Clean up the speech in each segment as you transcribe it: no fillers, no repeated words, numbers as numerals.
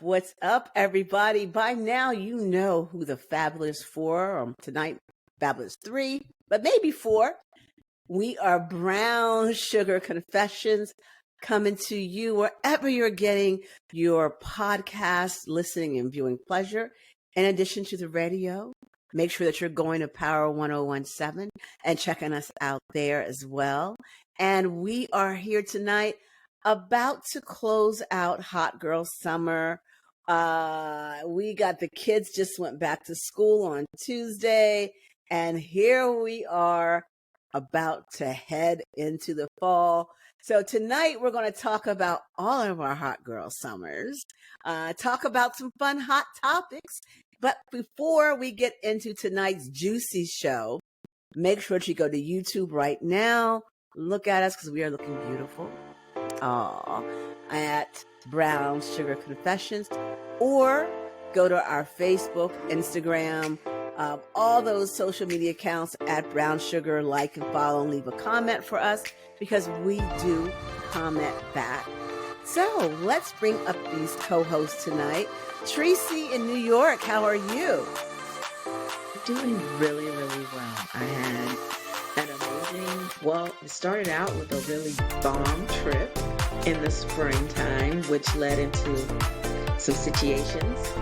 What's up, everybody? By now, you know who the Fabulous Four, tonight, Fabulous Three, but maybe four. We are Brown Sugar Confessions coming to you wherever you're getting your podcast listening and viewing pleasure. In addition to the radio, make sure that you're going to Power 1017 and checking us out there as well. And we are here tonight about to close out Hot Girl Summer. We got the kids just went back to school on Tuesday, and here we are about to head into the fall. So tonight we're going to talk about all of our Hot Girl Summers, talk about some fun hot topics. But before we get into tonight's juicy show, make sure that you go to YouTube right now. Look at us because we are looking beautiful. At Brown Sugar Confessions, or go to our Facebook, Instagram, all those social media accounts at Brown Sugar. Like and follow and leave a comment for us because we do comment back. So let's bring up these co-hosts tonight. Tracy in New York, how are you? Doing really, really well. I had an amazing, it started out with a really bomb trip in the springtime, which led into some situations.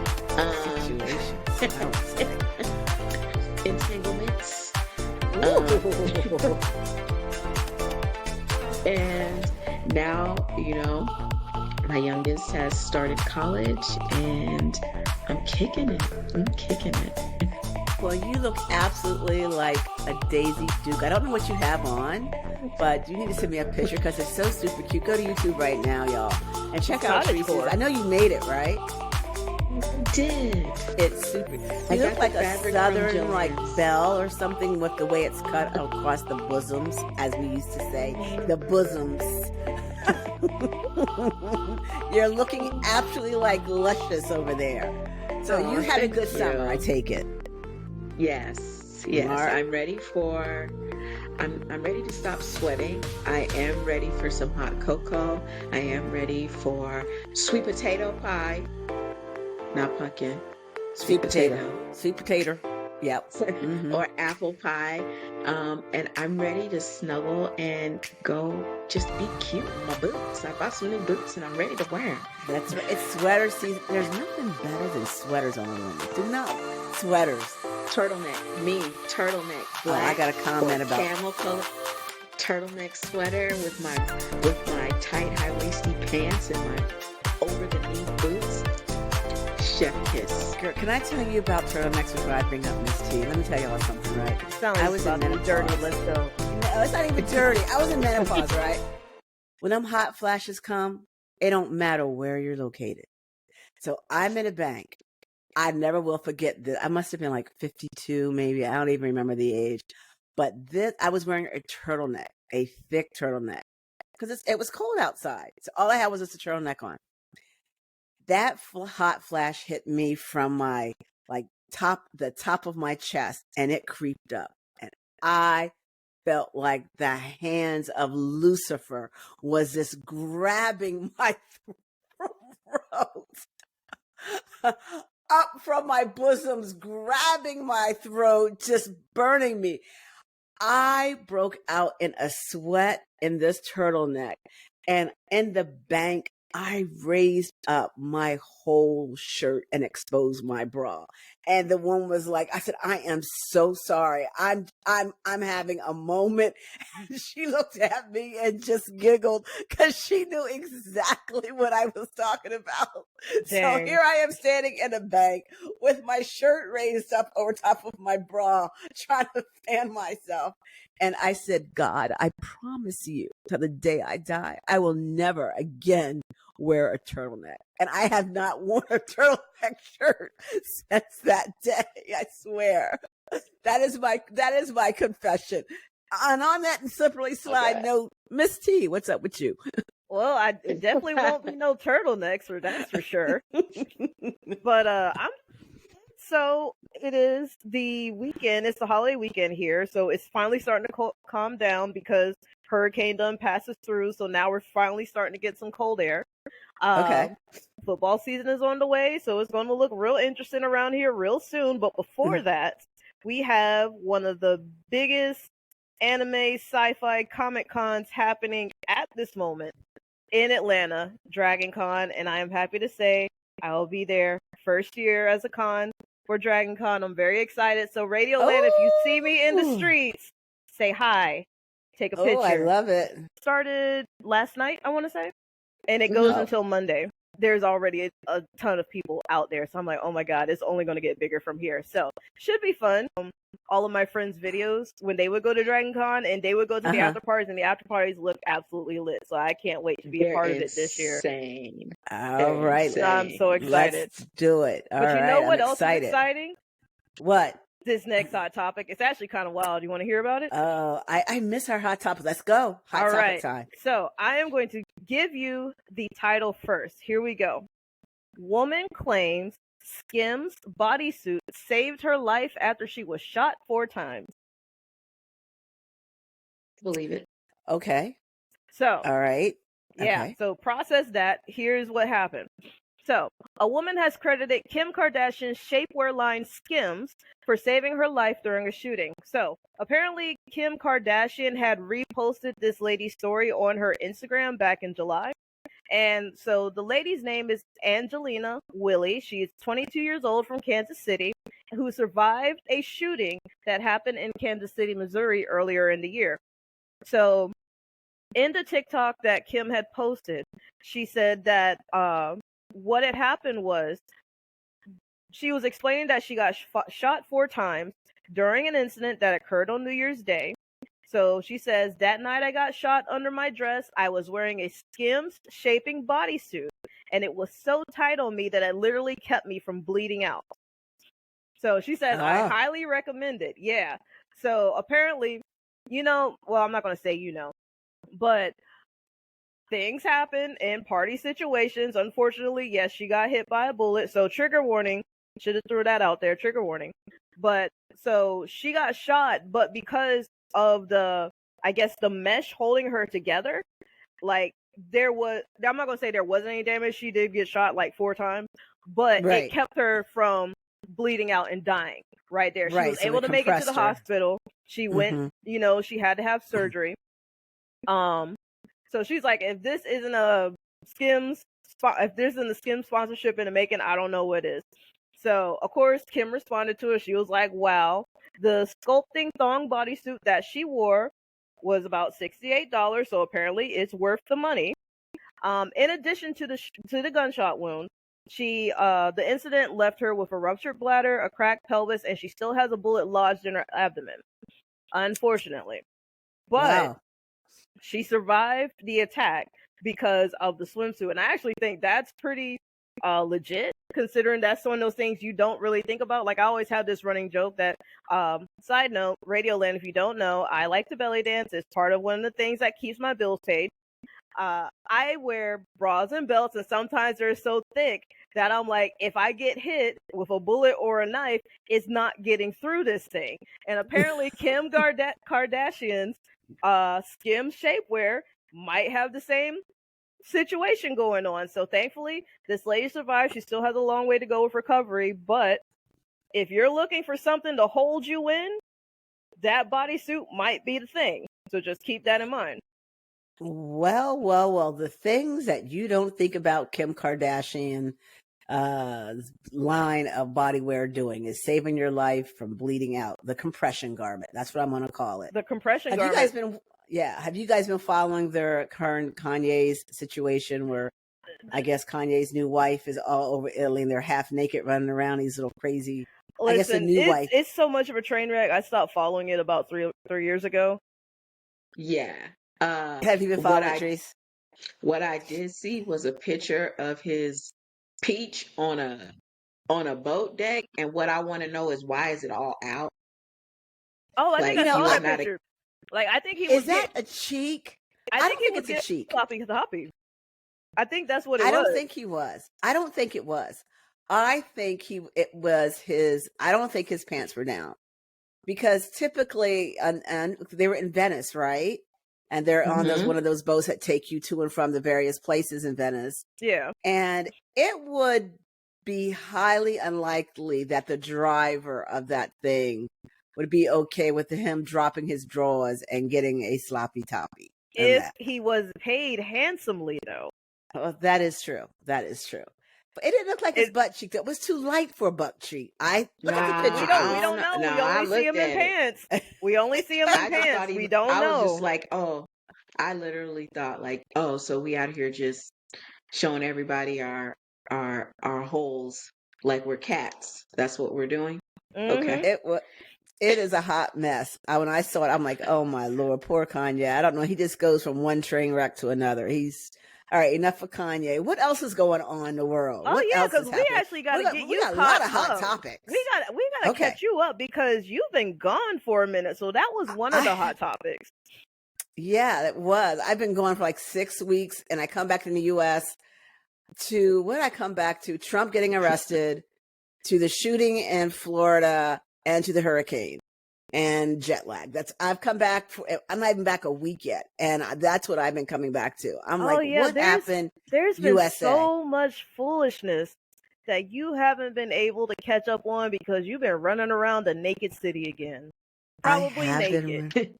Entanglements. And now, my youngest has started college and I'm kicking it. Well, you look absolutely like a Daisy Duke. I don't know what you have on, but you need to send me a picture because it's so super cute. Go to YouTube right now, y'all, and check out Tracy's. I know you made it, right? I did. It's super. You look like a southern, like belle or something with the way it's cut across the bosoms, as we used to say, the bosoms. You're looking absolutely like luscious over there. So you had a good summer, I take it. Yes. Right. I'm ready to stop sweating. I am ready for some hot cocoa. I am ready for sweet potato pie. Not pumpkin. Sweet potato. Yep. Mm-hmm. Or apple pie. And I'm ready to snuggle and go just be cute in my boots. I bought some new boots and I'm ready to wear them. That's right. It's sweater season. There's nothing better than sweaters on a woman. Do not. Sweaters. Turtleneck. Black, I got a comment about camel color turtleneck sweater with my tight high-waisted pants and my over-the-knee boots. Chef kiss. Girl, can I tell you about turtlenecks before I bring up Miss T? Let me tell you all something, right? I was in menopause. Dirty list, though. No, it's not even dirty. I was in menopause, right? When them hot flashes come, it don't matter where you're located. So I'm in a bank. I never will forget this. I must have been like 52, maybe. I don't even remember the age. But I was wearing a turtleneck, a thick turtleneck, because it was cold outside. So all I had was just a turtleneck on. That hot flash hit me from my the top of my chest, and it creeped up, and I felt like the hands of Lucifer was just grabbing my throat. Up from my bosoms, grabbing my throat, just burning me. I broke out in a sweat in this turtleneck. And in the bank, I raised up my whole shirt and exposed my bra. And the woman was like, I said, I am so sorry. I'm having a moment. And she looked at me and just giggled because she knew exactly what I was talking about. Dang. So here I am standing in a bank with my shirt raised up over top of my bra, trying to fan myself. And I said, God, I promise you till the day I die, I will never again wear a turtleneck. And I have not worn a turtleneck shirt since that day. I swear. That is my confession. And on that slippery slide note, Miss T, what's up with you? Well, I definitely won't be no turtlenecks, or that's for sure. But so it is the weekend. It's the holiday weekend here, so it's finally starting to calm down because hurricane done passes through. So now we're finally starting to get some cold air. Okay. Football season is on the way, so it's going to look real interesting around here real soon. But before that, we have one of the biggest anime, sci-fi, comic cons happening at this moment in Atlanta, Dragon Con, and I am happy to say I will be there first year as a con for Dragon Con. I'm very excited. So Radio Land, if you see me in the streets, say hi, take a picture. I love it. Started last night, I want to say, and it goes until Monday. There's already a ton of people out there, so I'm like, oh my god, it's only going to get bigger from here. So should be fun. All of my friends' videos when they would go to Dragon Con and they would go to the after parties, and the after parties look absolutely lit. So I can't wait to be a part of it this year. Insane. All right, so I'm so excited. Let's do it. All but you right, know what I'm else excited. is exciting? What? This next hot topic. It's actually kind of wild. You want to hear about it? Oh, I miss our hot topic. Let's go. Hot topic time. So I am going to give you the title first. Here we go. Woman claims Skims bodysuit saved her life after she was shot 4 times. Believe it. Okay. So. All right. Yeah. Okay. So process that. Here's what happened. So, a woman has credited Kim Kardashian's shapewear line Skims for saving her life during a shooting. So, apparently, Kim Kardashian had reposted this lady's story on her Instagram back in July. And so, the lady's name is Angelina Willie. She's 22 years old from Kansas City, who survived a shooting that happened in Kansas City, Missouri earlier in the year. So, in the TikTok that Kim had posted, she said that what had happened was she was explaining that she got shot 4 times during an incident that occurred on New Year's Day. So she says, that night I got shot under my dress. I was wearing a Skims shaping bodysuit, and it was so tight on me that it literally kept me from bleeding out. So she says, I highly recommend it. Yeah. So apparently, well, I'm not going to say but things happen in party situations. Unfortunately, yes, she got hit by a bullet. So trigger warning. Should have threw that out there. Trigger warning. But so she got shot, but because of the mesh holding her together, like I'm not going to say there wasn't any damage. She did get shot like 4 times, but it kept her from bleeding out and dying right there. She was able to make it to the hospital. She went, she had to have surgery. So she's like, if this isn't a Skims, if this isn't a Skims sponsorship in the making, I don't know what is. So, of course, Kim responded to it. She was like, wow, the sculpting thong bodysuit that she wore was about $68. So apparently it's worth the money. In addition to the gunshot wound, the incident left her with a ruptured bladder, a cracked pelvis, and she still has a bullet lodged in her abdomen, unfortunately. But she survived the attack because of the swimsuit. And I actually think that's pretty legit, considering that's one of those things you don't really think about. Like, I always have this running joke that, side note, Radioland, if you don't know, I like to belly dance. It's part of one of the things that keeps my bills paid. I wear bras and belts, and sometimes they're so thick that I'm like, if I get hit with a bullet or a knife, it's not getting through this thing. And apparently Kim Kardashian's Skims shapewear might have the same situation going on. So thankfully, this lady survived. She still has a long way to go with recovery, but if you're looking for something to hold you in, that bodysuit might be the thing. So just keep that in mind. Well, the things that you don't think about Kim Kardashian line of bodywear doing is saving your life from bleeding out. The compression garment. That's what I'm going to call it. The compression garment. Have you guys been following their current Kanye's situation where I guess Kanye's new wife is all over Italy and they're half naked running around these little crazy. Listen, I guess the new wife. It's so much of a train wreck. I stopped following it about three years ago. Yeah. Have you been following Trace? What I did see was a picture of his peach on a boat deck, and what I want to know is, why is it all out? Oh, I think I saw that picture. I think he was. Is that a cheek? I think he was a cheek. Sloppy. I think that's what it was. I don't think he was. I don't think it was. I think it was his. I don't think his pants were down, because typically, and they were in Venice, right? and they're on Mm-hmm. one of those boats that take you to and from the various places in Venice. Yeah. And it would be highly unlikely that the driver of that thing would be okay with him dropping his drawers and getting a sloppy toppy. If he was paid handsomely, though. Oh, that is true. That is true. But it didn't look like his butt cheek. It was too light for a butt cheek. Look at the picture. We don't know. No, We I only see him looked in at it. pants. We only see him in I just pants. thought We don't I was know. just like, oh, I literally thought like, oh, so we out here just showing everybody our holes like we're cats. That's what we're doing. Okay. It is a hot mess. When I saw it, I'm like, oh my Lord, poor Kanye. I don't know. He just goes from one train wreck to another. He's all right. Enough for Kanye. What else is going on in the world? Oh what yeah, else is because we happening? actually got to get We you got a caught lot of hot up. topics. We got to catch you up because you've been gone for a minute. So that was one of the hot topics. Yeah, it was. I've been gone for like 6 weeks, and I come back in the U.S. to what did I come back to? Trump getting arrested, to the shooting in Florida, and to the hurricane. And jet lag. I've come back. I'm not even back a week yet, and that's what I've been coming back to. I'm what happened? There's been USA? So much foolishness that you haven't been able to catch up on because you've been running around the naked city again. Probably naked.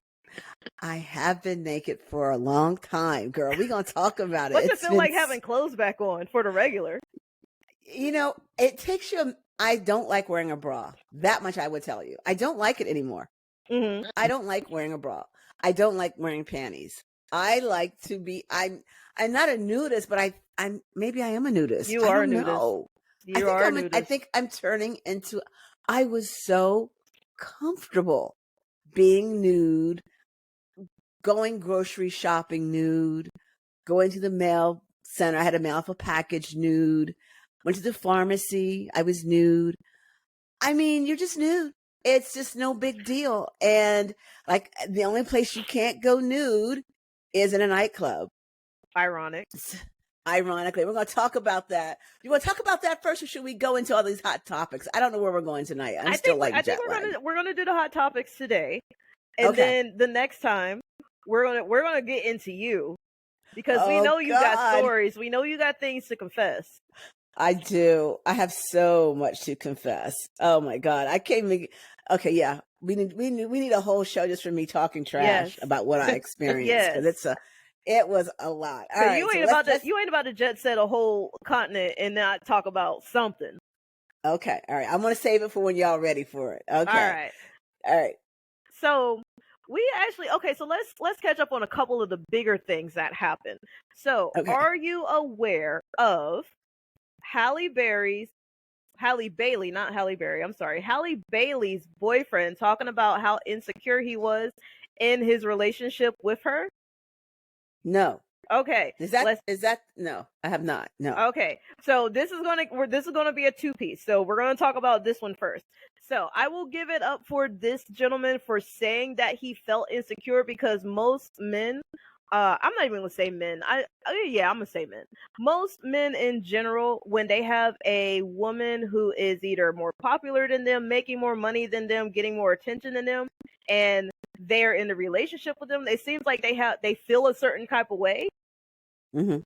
I have been naked for a long time, girl. We're gonna talk about it. What's it feel like having clothes back on for the regular? It takes you. I don't like wearing a bra. That much I would tell you. I don't like it anymore. Mm-hmm. I don't like wearing a bra. I don't like wearing panties. I like to be. I'm not a nudist, but I'm maybe I am a nudist. You are a nudist. You are a nudist. I think I'm turning into. I was so comfortable being nude, going grocery shopping nude, going to the mail center. I had to mail off a package nude. Went to the pharmacy. I was nude. I mean, you're just nude. It's just no big deal. And like the only place you can't go nude is in a nightclub. Ironically, we're going to talk about that. You want to talk about that first, or should we go into all these hot topics? I don't know where we're going tonight. I think we're gonna do the hot topics today, and then the next time we're gonna get into you because we know you got stories. We know you got things to confess. I do. I have so much to confess. Oh my God. I can't even. Okay. Yeah. We need a whole show just for me talking trash about what I experienced. Because it was a lot. All right, you ain't about to jet set a whole continent and not talk about something. Okay. All right. I'm going to save it for when y'all ready for it. Okay. All right. So we actually, so let's catch up on a couple of the bigger things that happened. So are you aware of Halle Bailey's boyfriend talking about how insecure he was in his relationship with her? No. Okay. Is that no, I have not. No. Okay. So this is gonna be a two-piece. So we're gonna talk about this one first. So I will give it up for this gentleman for saying that he felt insecure because most men, I'm not even gonna say men. I'm gonna say men. Most men in general, when they have a woman who is either more popular than them, making more money than them, getting more attention than them, and they're in a relationship with them, it seems like they feel a certain type of way. Mm-hmm.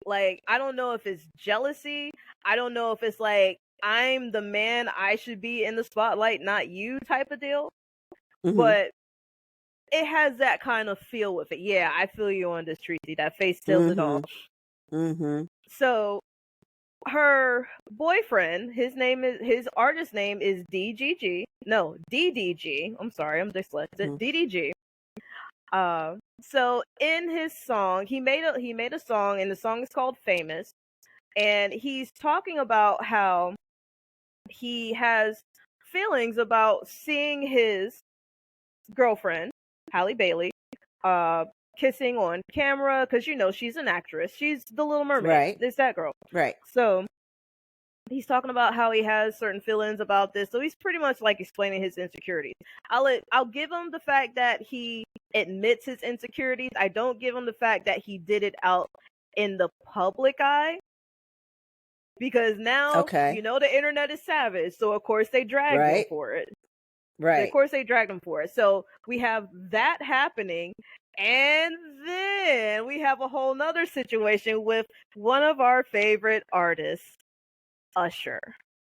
Like, I don't know if it's jealousy. I don't know if it's like, I'm the man, I should be in the spotlight, not you type of deal. Mm-hmm. But it has that kind of feel with it. Yeah, I feel you on this, Tracy. That face tells it all. Mm-hmm. So her boyfriend, his artist name is DDG. No, DDG. I'm sorry, I'm dyslexic. DDG. So in his song, he made a song, and the song is called Famous, and he's talking about how he has feelings about seeing his girlfriend, Halle Bailey, kissing on camera, because she's an actress. She's the Little Mermaid. Right. It's that girl. Right. So he's talking about how he has certain feelings about this. So he's pretty much like explaining his insecurities. I'll give him the fact that he admits his insecurities. I don't give him the fact that he did it out in the public eye. Because now, the internet is savage. So, of course, they dragged him for it. Right. Of course, they dragged him for it. So we have that happening. And then we have a whole nother situation with one of our favorite artists, Usher.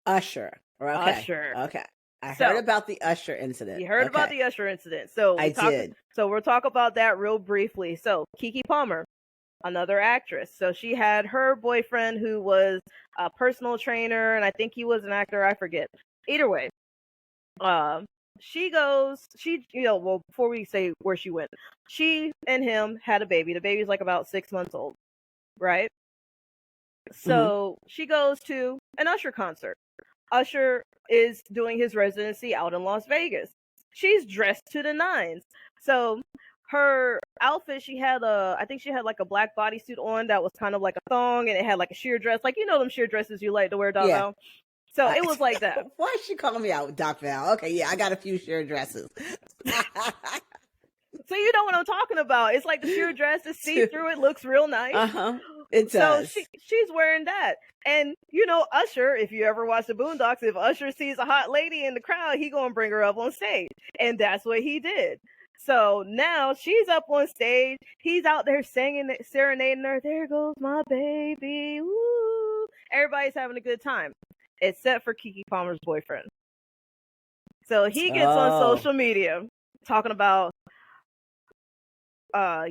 Usher. Okay. Usher. Okay. I So, heard about the Usher incident. You heard about the Usher incident. So I did. So we'll talk about that real briefly. So Keke Palmer, another actress. So she had her boyfriend who was a personal trainer, and I think he was an actor. I forget. Either way, before we say where she went, she and him had a baby. The baby's like about 6 months old, right? So she goes to an Usher concert. Usher is doing his residency out in Las Vegas. She's dressed to the nines. So her outfit, I think she had like a black bodysuit on that was kind of like a thong, and it had like a sheer dress, like them sheer dresses you like to wear, Doc Val. So it was like that. Why is she calling me out, Doc Val? Okay, yeah, I got a few sheer dresses. So you know what I'm talking about. It's like the sheer dress is see-through. It looks real nice. It does. So she's wearing that. And, Usher, if you ever watch the Boondocks, if Usher sees a hot lady in the crowd, he gonna bring her up on stage. And that's what he did. So now she's up on stage. He's out there singing, serenading her. There goes my baby. Woo. Everybody's having a good time, except for Keke Palmer's boyfriend. So he gets on social media talking about,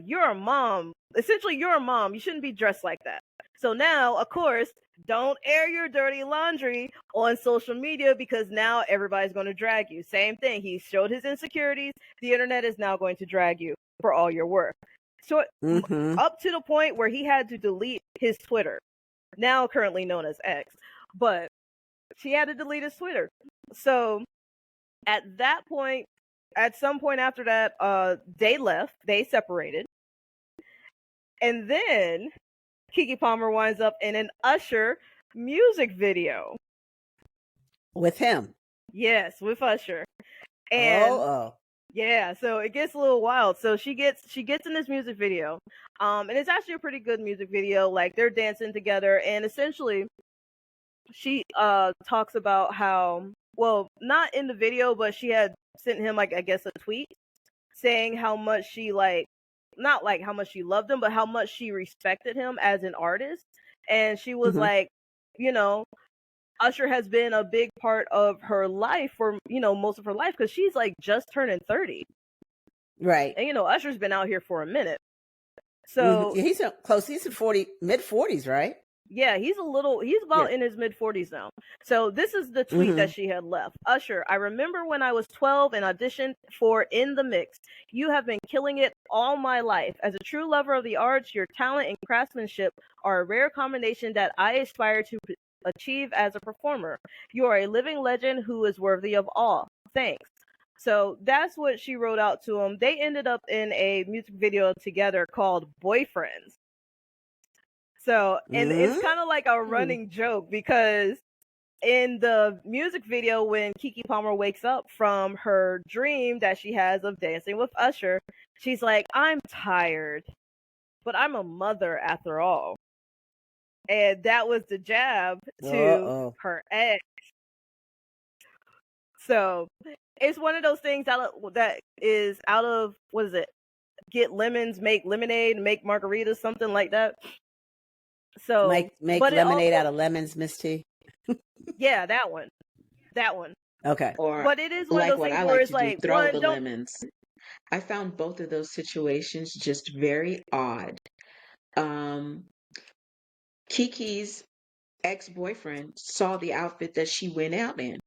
you're a mom. Essentially, you're a mom. You shouldn't be dressed like that. So now, of course, don't air your dirty laundry on social media, because now everybody's going to drag you. Same thing. He showed his insecurities. The internet is now going to drag you for all your work. So up to the point where he had to delete his Twitter, now currently known as X. But she had to delete his Twitter. So at some point after that, they left. They separated. And then Keke Palmer winds up in an Usher music video. With him? Yes, with Usher. And yeah, so it gets a little wild. So she gets in this music video. And it's actually a pretty good music video. Like, they're dancing together, and essentially she talks about how, well, not in the video, but she had sent him, like, I guess, a tweet saying how much she, like, not like how much she loved him, but how much she respected him as an artist. And she was like, Usher has been a big part of her life for, most of her life, because she's like just turning 30. Right. And, Usher's been out here for a minute. So yeah, he's in mid-40s, right? Yeah, he's about in his mid-40s now. So this is the tweet that she had left. Usher, I remember when I was 12 and auditioned for In the Mix. You have been killing it all my life. As a true lover of the arts, your talent and craftsmanship are a rare combination that I aspire to achieve as a performer. You are a living legend who is worthy of awe. Thanks. So that's what she wrote out to him. They ended up in a music video together called Boyfriends. So, and it's kind of like a running joke, because in the music video, when Keke Palmer wakes up from her dream that she has of dancing with Usher, she's like, I'm tired, but I'm a mother after all. And that was the jab to her ex. So it's one of those things that is out of, what is it? Get lemons, make lemonade, make margaritas, something like that. So make lemonade out of lemons, Miss T. Yeah, that one. Okay. But it is one like of those what things I where like it's to like, do, throw the lemons. I found both of those situations just very odd. Kiki's ex-boyfriend saw the outfit that she went out in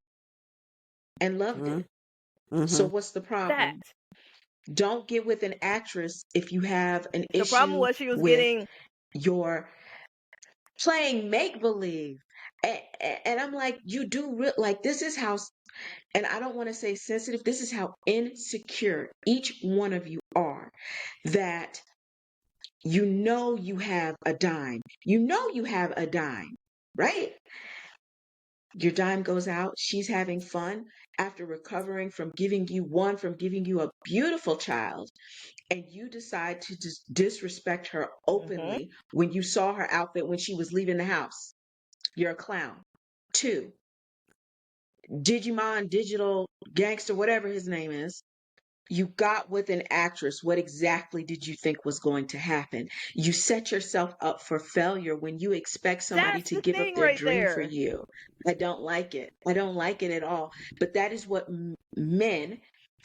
and loved it. So what's the problem? Don't get with an actress if you have an issue. The problem was she was getting your playing make-believe. And I'm like, you do like, this is how, and I don't want to say sensitive, this is how insecure each one of you are, that you have a dime. You have a dime, right? Your dime goes out. She's having fun after recovering from giving you a beautiful child. And you decide to just disrespect her openly when you saw her outfit when she was leaving the house. You're a clown. 2, Digimon, digital gangster, whatever his name is, You got with an actress. What exactly did you think was going to happen? You set yourself up for failure when you expect somebody That's to the give up thing their right dream for there. you. I don't like it. I don't like it at all. But that is what men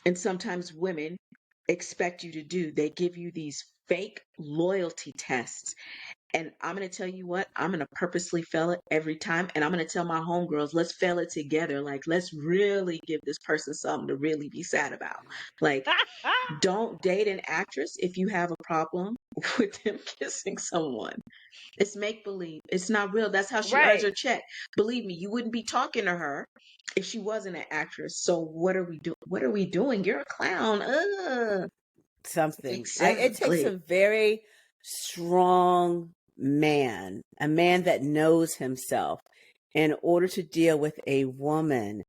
and sometimes women expect you to do. They give you these fake loyalty tests. And I'm going to tell you what, I'm going to purposely fail it every time. And I'm going to tell my homegirls, let's fail it together. Like, let's really give this person something to really be sad about. Like, don't date an actress if you have a problem with them kissing someone. It's make believe. It's not real. That's how she earns Right. her check. Believe me, you wouldn't be talking to her if she wasn't an actress. So what are we doing? What are we doing? You're a clown. Something. It takes Exactly. a very strong man, a man that knows himself, in order to deal with a woman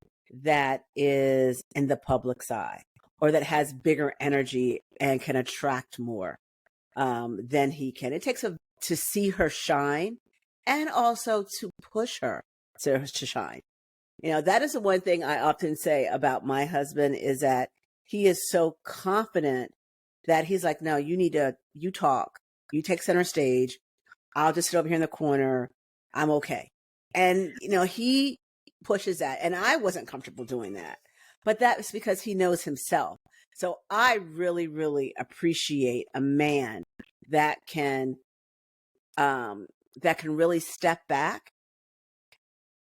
that is in the public's eye or that has bigger energy and can attract more than he can. It takes to see her shine and also to push her to shine. That is the one thing I often say about my husband is that he is so confident that he's like, no, you talk, you take center stage. I'll just sit over here in the corner. I'm okay. And, he pushes that. And I wasn't comfortable doing that. But that's because he knows himself. So I really, really appreciate a man that can really step back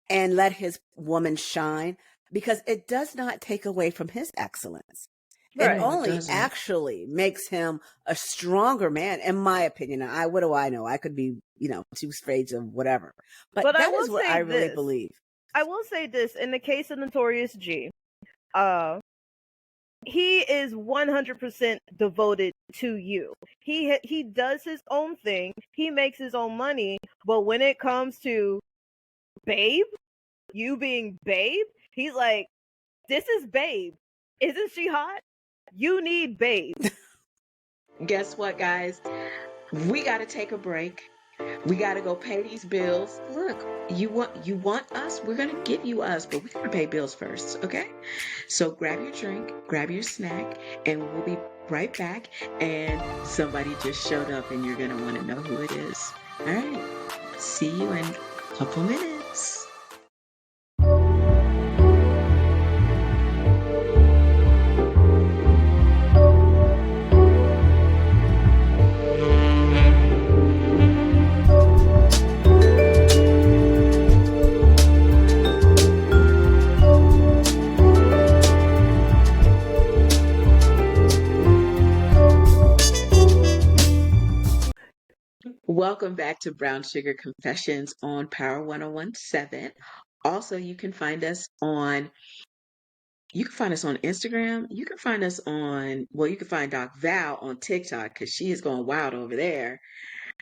and let his woman shine, because it does not take away from his excellence. It Right. No, it only doesn't. actually makes him a stronger man, in my opinion. Now, what do I know? I could be, two shades of whatever. But But I that is will what say I really this. believe. I will say this. In the case of Notorious G, he is 100% devoted to you. He does his own thing. He makes his own money. But when it comes to Babe, you being Babe, he's like, this is Babe. Isn't she hot? You need Babe. Guess what, guys? We got to take a break. We got to go pay these bills. Look, you want us? We're going to give you us, but we got to pay bills first, okay? So grab your drink, grab your snack, and we'll be right back. And somebody just showed up, and you're going to want to know who it is. All right. See you in a couple minutes. Welcome back to Brown Sugar Confessions on Power 1017. Also, you can find us on Instagram. You can find us you can find Doc Val on TikTok because she is going wild over there.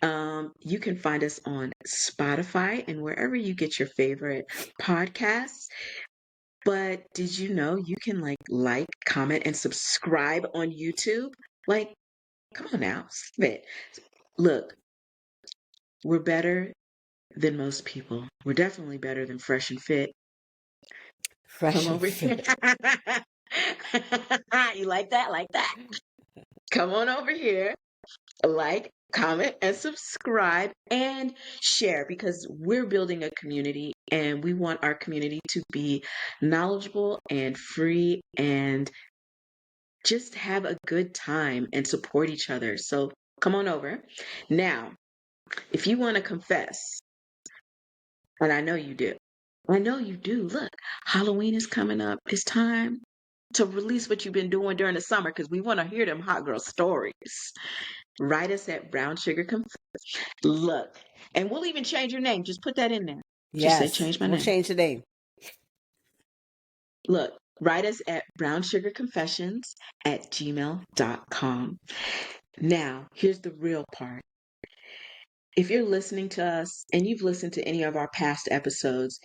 You can find us on Spotify and wherever you get your favorite podcasts. But did you know you can like, comment, and subscribe on YouTube? Like, come on now, stop it. Look, we're better than most people. We're definitely better than Fresh and Fit. Fresh Come and over here. fit. You like that? Like that? Come on over here. Like, comment, and subscribe and share because we're building a community and we want our community to be knowledgeable and free and just have a good time and support each other. So come on over. Now, if you want to confess, and I know you do. I know you do. Look, Halloween is coming up. It's time to release what you've been doing during the summer because we want to hear them hot girl stories. Write us at Brown Sugar Confessions. Look, and we'll even change your name. Just put that in there. Just say, Yes, change my we'll name. change the name. Look, write us at brownsugarconfessions@gmail.com. Now, here's the real part. If you're listening to us and you've listened to any of our past episodes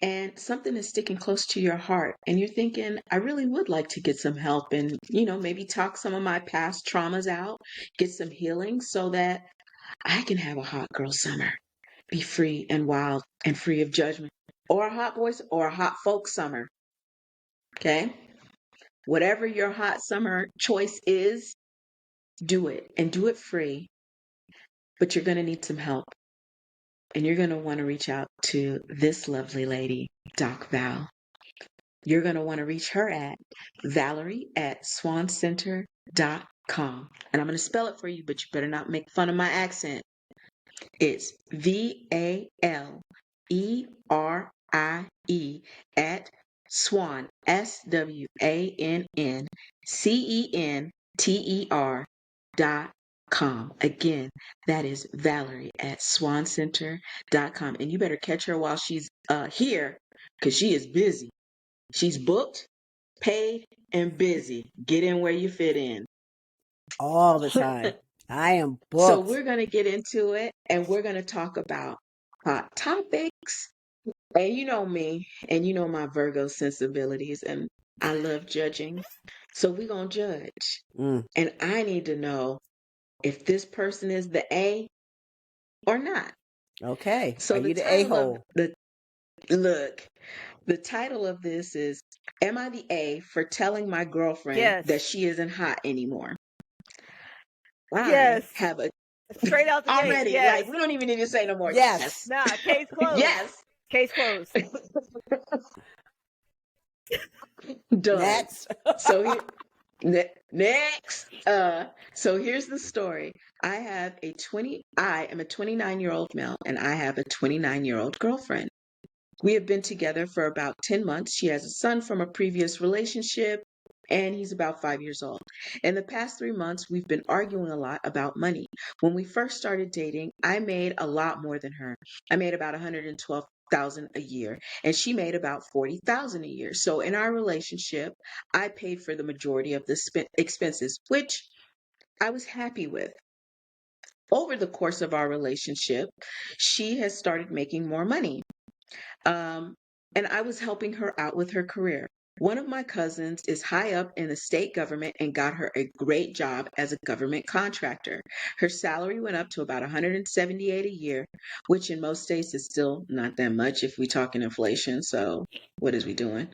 and something is sticking close to your heart and you're thinking, I really would like to get some help and, maybe talk some of my past traumas out, get some healing so that I can have a hot girl summer, be free and wild and free of judgment, or a hot boys or a hot folk summer. Okay. Whatever your hot summer choice is, do it and do it free. But you're going to need some help. And you're going to want to reach out to this lovely lady, Doc Val. You're going to want to reach her at Valerie@swancenter.com. And I'm going to spell it for you, but you better not make fun of my accent. It's VALERIE at Swan, SWANNCENTER.com. Again, that is Valerie at swancenter.com. And you better catch her while she's here, because she is busy. She's booked, paid, and busy. Get in where you fit in. All the time. I am booked. So we're going to get into it, and we're going to talk about hot topics. And you know me, and you know my Virgo sensibilities, and I love judging. So we're going to judge. And I need to know if this person is the A or not. Okay. So Are you the a-hole? Look, the title of this is, Am I the A for telling my girlfriend that she isn't hot anymore? I have a straight out the already, gate. Yes. Like, we don't even need to say no more. Yes. Nah, case closed. Yes. Case closed. Done. Next. Next. So here's the story. I am a 29-year-old male, and I have a 29-year-old girlfriend. We have been together for about 10 months. She has a son from a previous relationship, and he's about 5 years old. In the past 3 months, we've been arguing a lot about money. When we first started dating, I made a lot more than her. I made about $112,000 a year, and she made about $40,000 a year. So in our relationship, I paid for the majority of the expenses, which I was happy with. Over the course of our relationship, she has started making more money. And I was helping her out with her career. One of my cousins is high up in the state government and got her a great job as a government contractor. Her salary went up to about $178 a year, which in most states is still not that much if we talk in inflation. So what is we doing?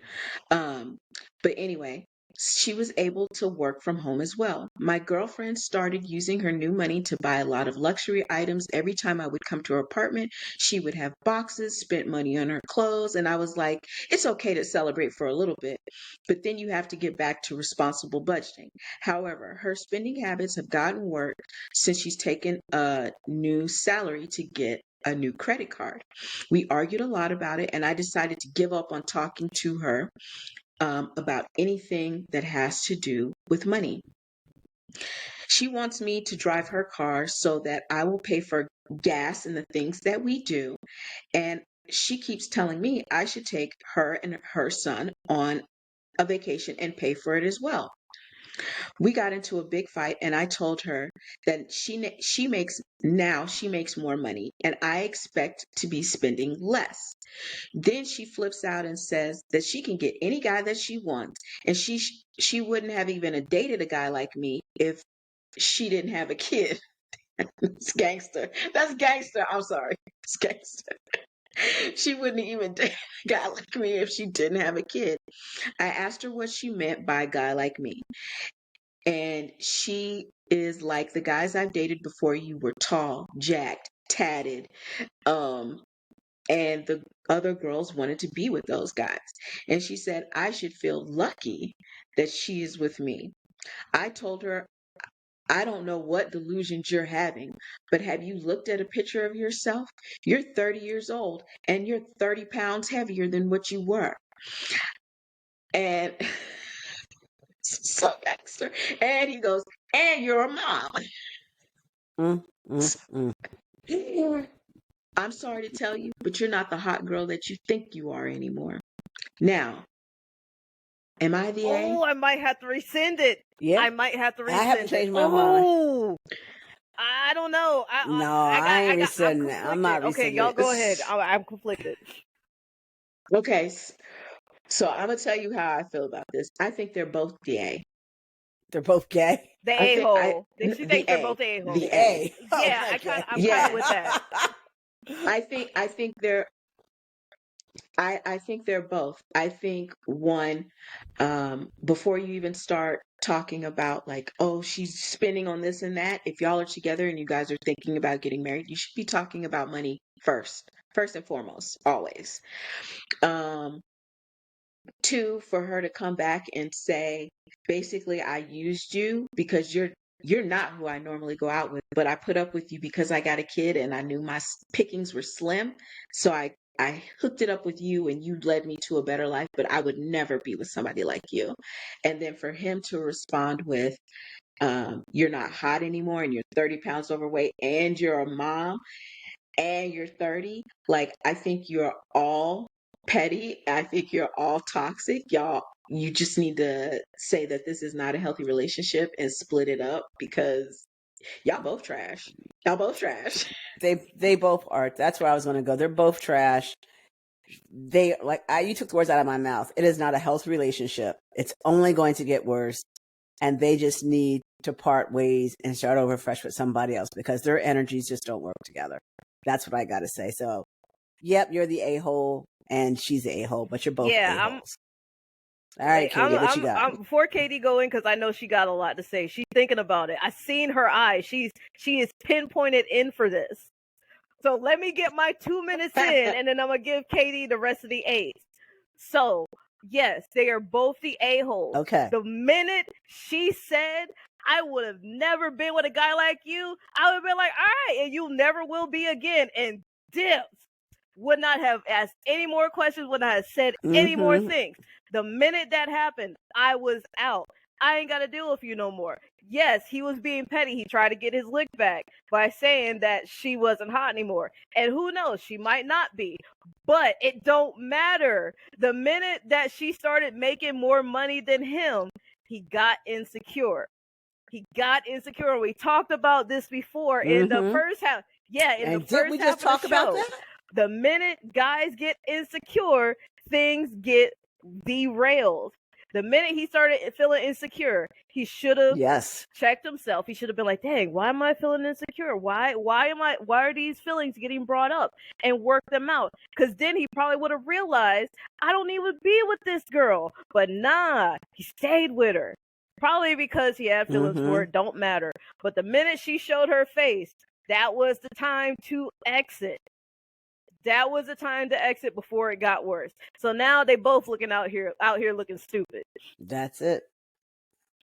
But anyway, she was able to work from home as well. My girlfriend started using her new money to buy a lot of luxury items. Every time I would come to her apartment, she would have boxes, spent money on her clothes. And I was like, it's okay to celebrate for a little bit, but then you have to get back to responsible budgeting. However, her spending habits have gotten worse since she's taken a new salary to get a new credit card. We argued a lot about it, and I decided to give up on talking to her about anything that has to do with money. She wants me to drive her car so that I will pay for gas and the things that we do. And she keeps telling me I should take her and her son on a vacation and pay for it as well. We got into a big fight, and I told her that she makes more money, and I expect to be spending less. Then she flips out and says that she can get any guy that she wants, and she wouldn't have even dated a guy like me if she didn't have a kid. It's gangster. That's gangster. I'm sorry. It's gangster. She wouldn't even date a guy like me if she didn't have a kid. I asked her what she meant by a guy like me. And she is like, the guys I've dated before you were tall, jacked, tatted, and the other girls wanted to be with those guys. And she said, I should feel lucky that she is with me. I told her, I don't know what delusions you're having, but have you looked at a picture of yourself? You're 30 years old, and you're 30 pounds heavier than what you were. And so gangster. And he goes, and you're a mom. I'm sorry to tell you, but you're not the hot girl that you think you are anymore. Now, am I the A? Oh, I might have to rescind it. Yeah. I might have to rescind it. I haven't changed my mind. Oh, I don't know. I ain't rescinding it. I'm not rescinding Okay, y'all it. go ahead. I'm conflicted. Okay, so I'm going to tell you how I feel about this. I think they're both the A. They're both gay? The A-hole. She thinks they're both A-holes. The A. Yeah, I'm kind of with that. I think I think they're both. I think one, before you even start talking about like, oh, she's spending on this and that, if y'all are together and you guys are thinking about getting married, you should be talking about money first and foremost, always. Um, Two, for her to come back and say, basically, I used you because you're not who I normally go out with, but I put up with you because I got a kid and I knew my pickings were slim. So I hooked it up with you and you led me to a better life, but I would never be with somebody like you. And then for him to respond with, you're not hot anymore and you're 30 pounds overweight and you're a mom and you're 30, like, I think you're all petty. I think you're all toxic. Y'all, you just need to say that this is not a healthy relationship and split it up because y'all both trash. Y'all both trash. They both are. That's where I was going to go. They're both trash. They like you took the words out of my mouth. It is not a healthy relationship. It's only going to get worse, and they just need to part ways and start over fresh with somebody else because their energies just don't work together. That's what I got to say. So, yep, you're the a-hole and she's the a-hole, but you're both a-holes. All right, Katie, what you got? Before Katie go in, because I know she got a lot to say. She's thinking about it. I seen her eyes. She is pinpointed in for this. So let me get my 2 minutes in, and then I'm gonna give Katie the rest of the 8. So yes, they are both the a-holes. Okay. The minute she said, I would have never been with a guy like you, I would have been like, all right, and you never will be again, and dips. Would not have asked any more questions, would not have said any more things. The minute that happened, I was out. I ain't got to deal with you no more. Yes, he was being petty. He tried to get his lick back by saying that she wasn't hot anymore. And who knows, she might not be. But it don't matter. The minute that she started making more money than him, he got insecure. He got insecure. We talked about this before in the first half. Yeah, in the first half of the show. The minute guys get insecure, things get derailed. The minute he started feeling insecure, he should have checked himself. He should have been like, dang, why am I feeling insecure? Why are these feelings getting brought up? And work them out. Because then he probably would have realized, I don't need to be with this girl. But nah, he stayed with her. Probably because he had feelings for her, don't matter. But the minute she showed her face, that was the time to exit. That was the time to exit before it got worse. So now they both looking out here looking stupid. That's it.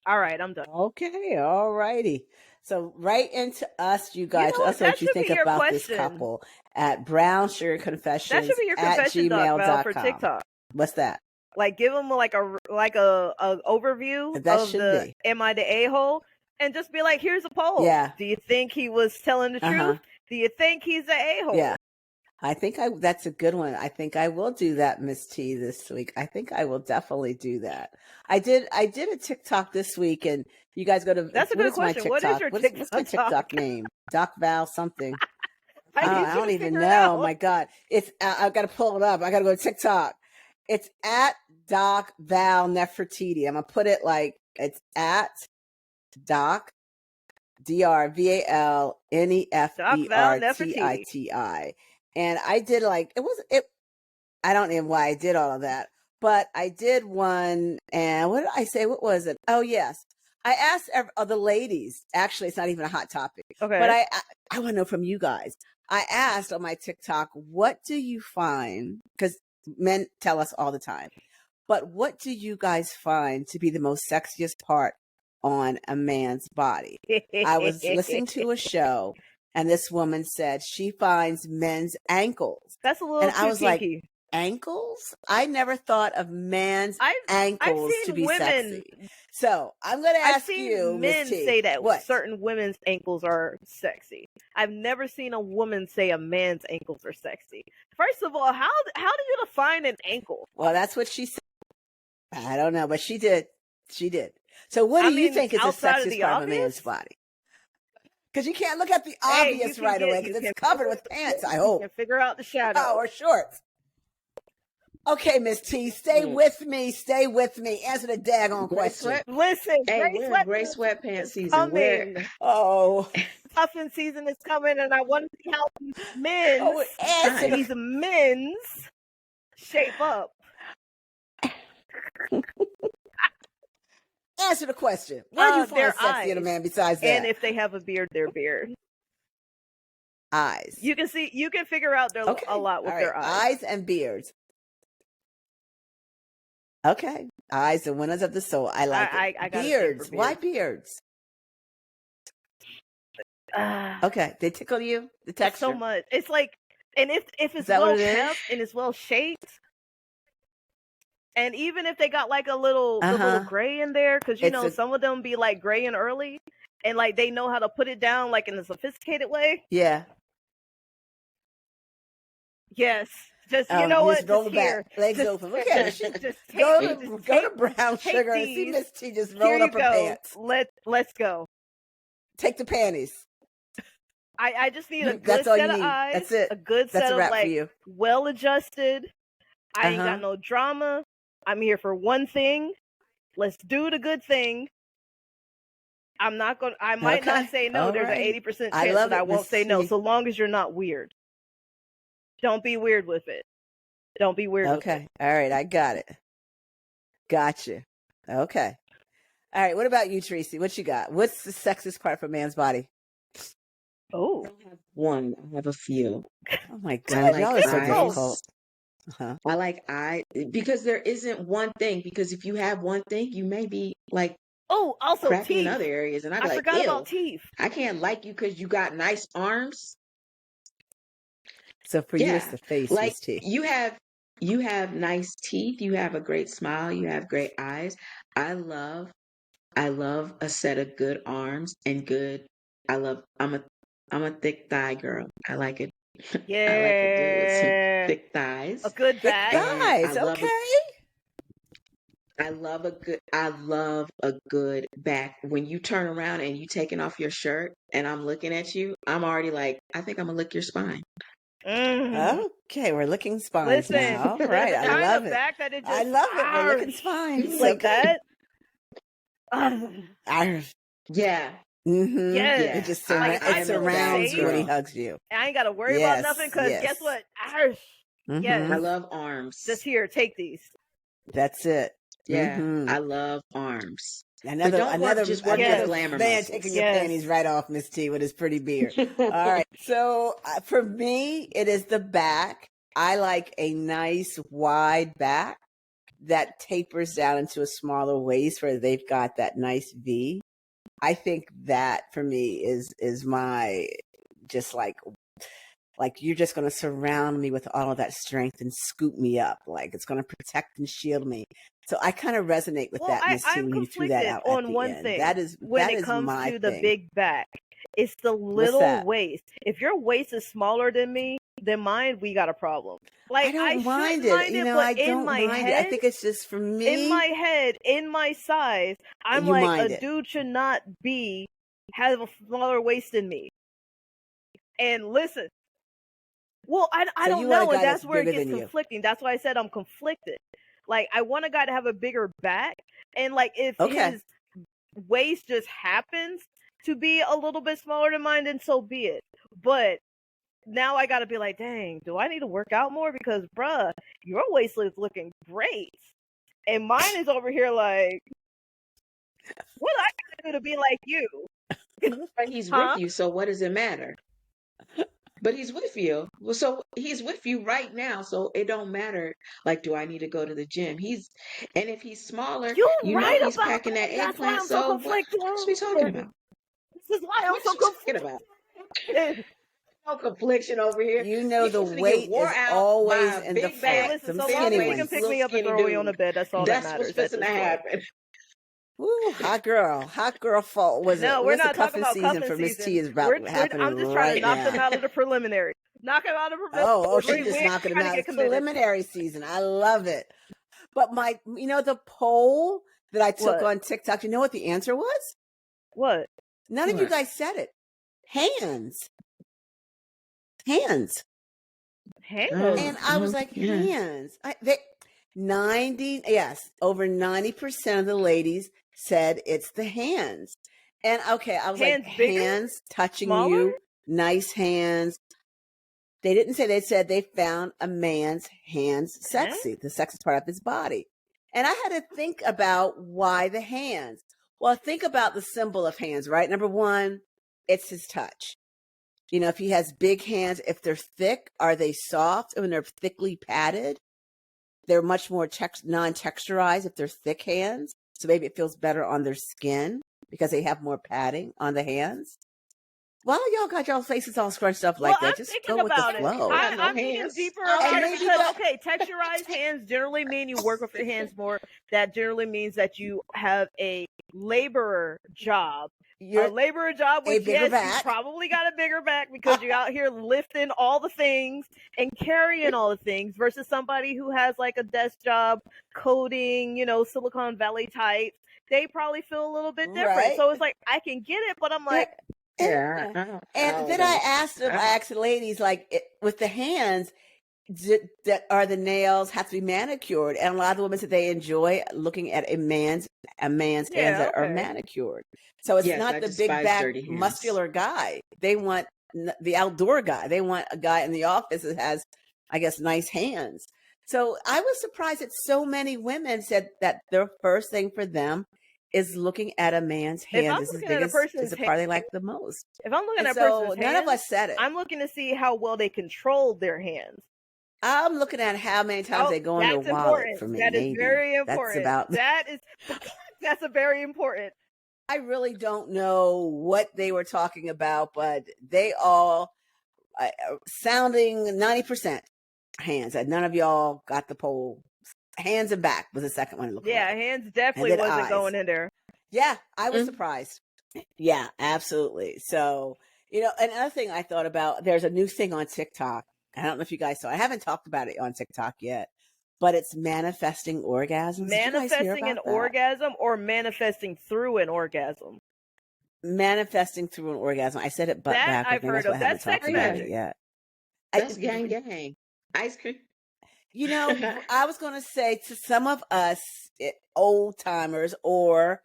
All right, I'm done. Okay, all righty. So right into us, you guys. Us what you think about this couple at Brown Sugar Confessions. That should be your confession doc for TikTok. What's that? Like give them like a overview of the am I the a-hole? And just be like, here's a poll. Yeah. Do you think he was telling the truth? Do you think he's the a-hole? Yeah. I think that's a good one. I think I will do that, Miss T, this week. I think I will definitely do that. I did a TikTok this week, and you guys go to. That's a good question. What is your TikTok? What's my TikTok name? Doc Val something. I don't even know. Oh my God, it's. I've got to pull it up. I got to go to TikTok. It's at Doc Val Nefertiti. I'm gonna put it like it's at Doc DRVAL NEFERTITI. And I did I don't know why I did all of that, but I did one. And what did I say? What was it? Oh, yes. I asked the ladies. Actually, it's not even a hot topic. Okay. But I want to know from you guys. I asked on my TikTok, what do you find? Because men tell us all the time. But what do you guys find to be the most sexiest part on a man's body? I was listening to a show. And this woman said she finds men's ankles. That's a little and too I was kinky. Like, ankles? I never thought of man's ankles to be sexy. So I'm going to ask you, men say that what? Certain women's ankles are sexy. I've never seen a woman say a man's ankles are sexy. First of all, how do you define an ankle? Well, that's what she said. I don't know, but she did. She did. So what do you think is the sexiest part of a man's body? Because you can't look at the obvious right away because it's covered with pants, I hope. You can figure out the shadow. Oh, or shorts. Okay, Miss T, stay with me. Stay with me. Answer the daggone question. Listen, hey, we're in gray sweatpants season. Puffin season is coming, and I want to see how these men's shape up. Answer the question. Where do you Their find sexy in a eyes. man besides that? And if they have a beard, their beard. Eyes. You can figure out their Okay. a lot with All their right. eyes. Eyes and beards. Okay. Eyes, the winners of the soul. I like it. I got Beards. Why beards? Okay. They tickle you? The texture? So much. It's like, and if it's that what well it is? kept and it's well shaped, and even if they got like a little gray in there, because you know some of them be like gray and early, and like they know how to put it down like in a sophisticated way. Yeah. Yes. Just you know what? Roll just back, here. legs just, open. Look at it. Just Go to Brown Sugar and see Miss T just roll up her pants. Let's go. Take the panties. I just need a good set of eyes. That's it. A good That's set a wrap of like for you. well adjusted. I ain't got no drama. I'm here for one thing. Let's do the good thing. I might not say no. All There's right. an 80% chance that I won't say no, T. so long as you're not weird. Don't be weird with it. Don't be weird with it. Okay. All right. I got it. Gotcha. Okay. All right. What about you, Tracy? What you got? What's the sexiest part of a man's body? Oh. I don't have one. I have a few. Oh, my God. Y'all are so difficult. I like eyes because there isn't one thing. Because if you have one thing, you may be like also crappy teeth in other areas. And I forgot about teeth. I can't like you because you got nice arms. So for you, it's the face, like teeth. you have nice teeth. You have a great smile. You have great eyes. I love a set of good arms and good. I'm a thick thigh girl. I like it. Yeah. I like a dude with some thick thighs. A good back. Thighs. Okay. I love a good back. When you turn around and you taking off your shirt and I'm looking at you, I'm already like, I think I'm gonna lick your spine. Okay, we're licking spines now. All right, I love it. I love it. We're licking spines like that. Yeah. Mm-hmm. Yeah. It just surrounds you when he hugs you. I ain't got to worry about nothing because guess what? Yes. I love arms. Just here, take these. That's it. Yeah. I love arms. Another glamour man taking your panties right off, Miss T, with his pretty beard. All right. So for me, it is the back. I like a nice wide back that tapers down into a smaller waist where they've got that nice V. I think that for me is my just like you're just going to surround me with all of that strength and scoop me up. Like it's going to protect and shield me. So I kind of resonate with that, Miss T, when you threw that out on at the one end. thing. That is when it comes to the big back. It's the little waist. If your waist is smaller than me, than mine, we got a problem. Like I don't mind it. You know, I don't mind it. I think it's just for me. In my head, in my size, I'm like a dude should not have a smaller waist than me. And listen, well, I don't know, and that's where it gets conflicting. That's why I said I'm conflicted. Like, I want a guy to have a bigger back, and like if his waist just happens to be a little bit smaller than mine, then so be it. But now I gotta be like, dang, do I need to work out more? Because, bruh, your waist is looking great, and mine is over here like, what I gotta do to be like you? But he's with you, so what does it matter? But he's with you. Well, so he's with you right now, so it don't matter. Like, do I need to go to the gym? And if he's smaller, you know he's packing that eggplant. So what are we talking about? This is why I'm so conflicted about. No confliction over here. You know the weight is always in the front. Some skinny ones. You can pick me up and throw me on the bed. That's all that matters. That's what's supposed to happen. Ooh, hot girl fault. We're not talking about season for Miss T is about happening I'm just trying to knock them out of the preliminary. Knock them out of the preliminary. Oh, she's just knocking them out. It's preliminary season. I love it. But the poll that I took on TikTok, you know what the answer was? What? None of you guys said it. Hands. And I was like, hands. Over 90% of the ladies said it's the hands. And okay, I was hands touching you, nice hands. They didn't say, they said they found a man's hands Huh? sexy, the sexiest part of his body. And I had to think about why the hands. Well, think about the symbol of hands, right? Number one, it's his touch. You know, if he has big hands, if they're thick, are they soft? When they're thickly padded, they're much more non-texturized if they're thick hands. So maybe it feels better on their skin because they have more padding on the hands. Well, y'all got y'all faces all scrunched up like Well, that. I'm Just thinking go with the about it. flow. got no I'm thinking hands. deeper And about it maybe because, that- okay, texturized hands generally mean you work with your hands more. That generally means that you have a laborer job. You're A laborer job, a which bigger yes, back. you probably got a bigger back because you're out here lifting all the things and carrying all the things versus somebody who has like a desk job, coding, Silicon Valley type. They probably feel a little bit different. Right. So it's like I can get it, but I'm like, Yeah. And then I asked the ladies, like, with the hands, that are the nails have to be manicured? And a lot of the women said they enjoy looking at a man's hands that are okay. manicured. So it's Yes, not I the big despise back dirty hands. muscular guy. They want the outdoor guy. They want a guy in the office that has, I guess, nice hands. So I was surprised that so many women said that their first thing for them is looking at a man's If hands. I'm This is looking the at a biggest, person's is the part they like the most. if I'm looking And at a so person's none hands, of us said it. I'm looking to see how well they control their hands. I'm looking at how many times they go in their that's wallet important. for me. That is maybe. very That's important. about. That's a very important. I really don't know what they were talking about, but they all sounding 90% hands. And none of y'all got the poll. Hands and back was the second one to look Yeah, like. hands definitely then wasn't eyes. going in there. Yeah, I was surprised. Yeah, absolutely. So, another thing I thought about, there's a new thing on TikTok. I don't know if you guys saw. I haven't talked about it on TikTok yet, but it's manifesting orgasms. Did you guys hear Manifesting an about that? orgasm or manifesting through an orgasm? Manifesting through an orgasm. I said it That backwards. I've Maybe heard that's why of. I haven't That's talked sex about magic. it yet. That's gang. Ice cream. I was going to say to some of us old timers or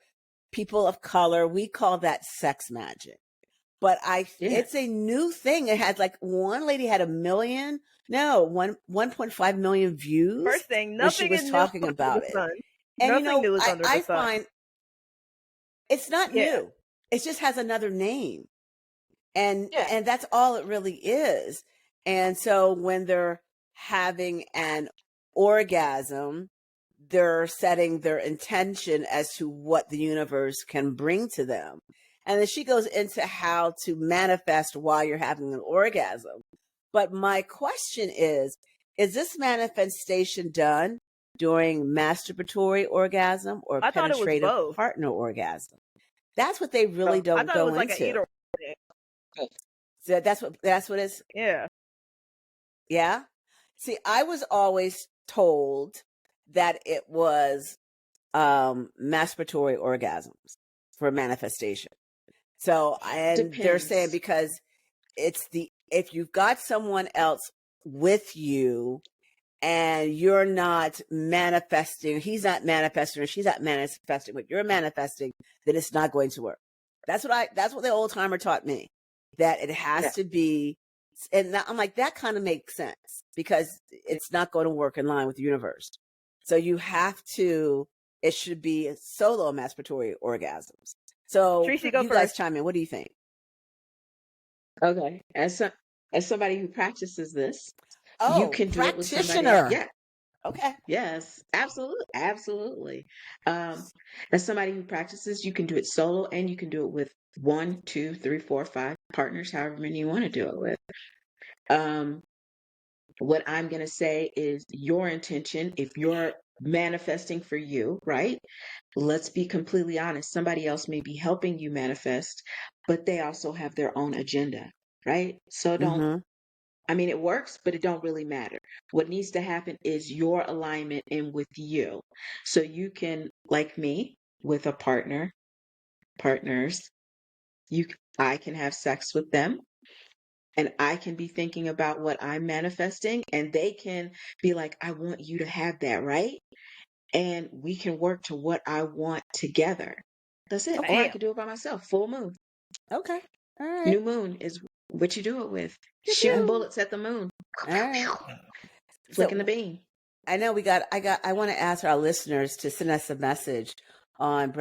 people of color, we call that sex magic. But it's a new thing. It had one lady had 1.5 million views. First thing, when nothing she was is talking new about under it. the sun. And Nothing new is under the I sun. find it's not new. It just has another name. And that's all it really is. And so when they're having an orgasm, they're setting their intention as to what the universe can bring to them. And then she goes into how to manifest while you're having an orgasm. But my question is this manifestation done during masturbatory orgasm or I thought it was penetrative both. partner orgasm? That's what they really don't I thought go it was like into. an either. So that's what it's. Yeah. Yeah. See, I was always told that it was masturbatory orgasms for manifestation. So, and they're saying because if you've got someone else with you and you're not manifesting, he's not manifesting or she's not manifesting what you're manifesting, then it's not going to work. That's what the old timer taught me, that it has to be. And I'm like, that kind of makes sense because it's not going to work in line with the universe. So it should be solo masturbatory orgasms. So Tracy, go you guys first. chime in. What do you think? Okay. As somebody who practices this, Oh, you can do it with somebody practitioner. else. Yeah. Okay. Yes, absolutely. As somebody who practices, you can do it solo and you can do it with 1, 2, 3, 4, 5 partners, however many you want to do it with. What I'm going to say is your intention. If you're manifesting for you, right? Let's be completely honest. Somebody else may be helping you manifest, but they also have their own agenda, right? So it works, but it don't really matter. What needs to happen is your alignment in with you. So you can, like me, with a partners, I can have sex with them and I can be thinking about what I'm manifesting and they can be like, I want you to have that, right? And we can work to what I want together. That's it. Or I could do it by myself. Full moon. Okay. All right. New moon is What you do it with? Pew, Shooting pew. bullets at the moon. All right. Flicking So the beam. I know I want to ask our listeners to send us a message on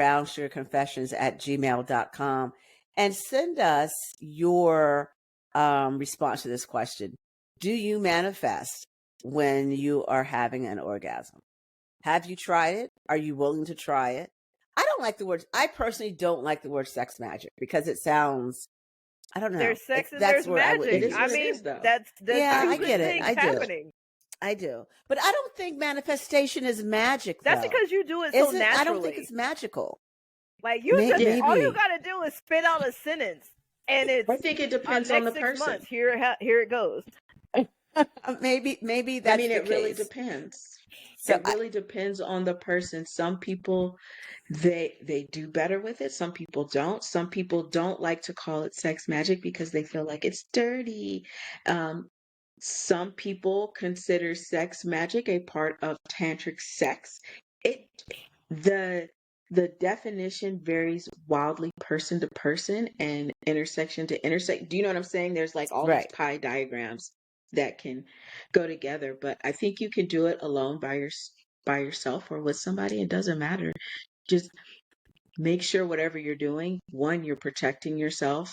brownsugarconfessions@gmail.com and send us your response to this question. Do you manifest when you are having an orgasm? Have you tried it? Are you willing to try it? I personally don't like the word sex magic because it sounds, I don't know. There's sex and That's there's where I magic. wouldn't It is use I what it mean, is, though. that's Yeah, two I good get it. things I do. happening. I do. But I don't think manifestation is magic, That's though. because you do it Is so it? naturally. I don't think it's magical. Like you just Maybe. all you gotta do is spit out a sentence, and it's I think it depends on next the 6 person. months. Here it goes. Maybe that's I mean, the it really case. depends. So It really depends on the person. Some people they do better with it. Some people don't. Some people don't like to call it sex magic because they feel like it's dirty. Um, some people consider sex magic a part of tantric sex. It the the definition varies wildly person to person and intersection to intersection. Do you know what I'm saying? There's like all these right. pie diagrams that can go together, but I think you can do it alone by yourself or with somebody. It doesn't matter. Just make sure whatever you're doing, one, you're protecting yourself,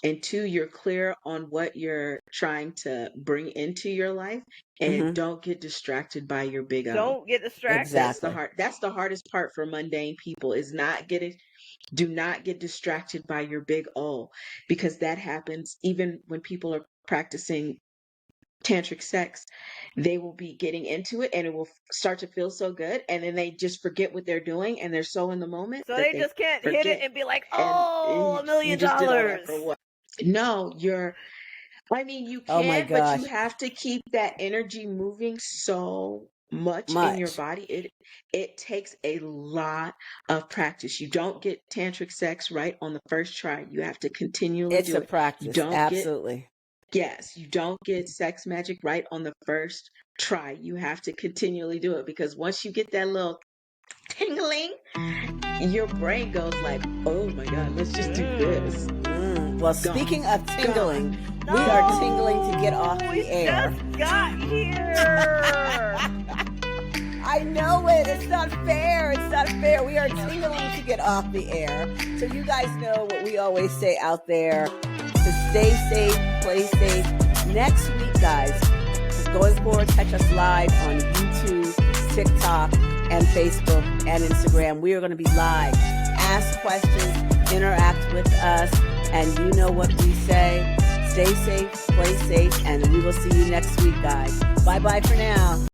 and two, you're clear on what you're trying to bring into your life, and Hmm. don't get distracted by your big O. Don't get distracted. Exactly. That's the hardest part for mundane people is do not get distracted by your big O, because that happens even when people are practicing tantric sex. They will be getting into it and it will start to feel so good, and then they just forget what they're doing and they're so in the moment So that they they just can't hit it forget. and be like, And "Oh, $1 you million." just did all that for what? No, I mean, you Oh my can, but you gosh. have to keep that energy moving so much in your Much. body. It takes a lot of practice. You don't get tantric sex right on the first try. You have to continually It's do a it. You practice. don't get Absolutely. Yes, you don't get sex magic right on the first try. You have to continually do it, because once you get that little tingling, your brain goes like, "Oh my God, let's just do this." Well, Gone. speaking of tingling, No, we are tingling to get off we the air. just got here. I know it. It's not fair. It's not fair. We are tingling to get off the air. So you guys know what we always say out there, to stay safe, play safe. Next week, guys, going forward, catch us live on YouTube, TikTok, and Facebook and Instagram. We are going to be live. Ask questions, interact with us, and you know what we say. Stay safe, play safe, and we will see you next week, guys. Bye-bye for now.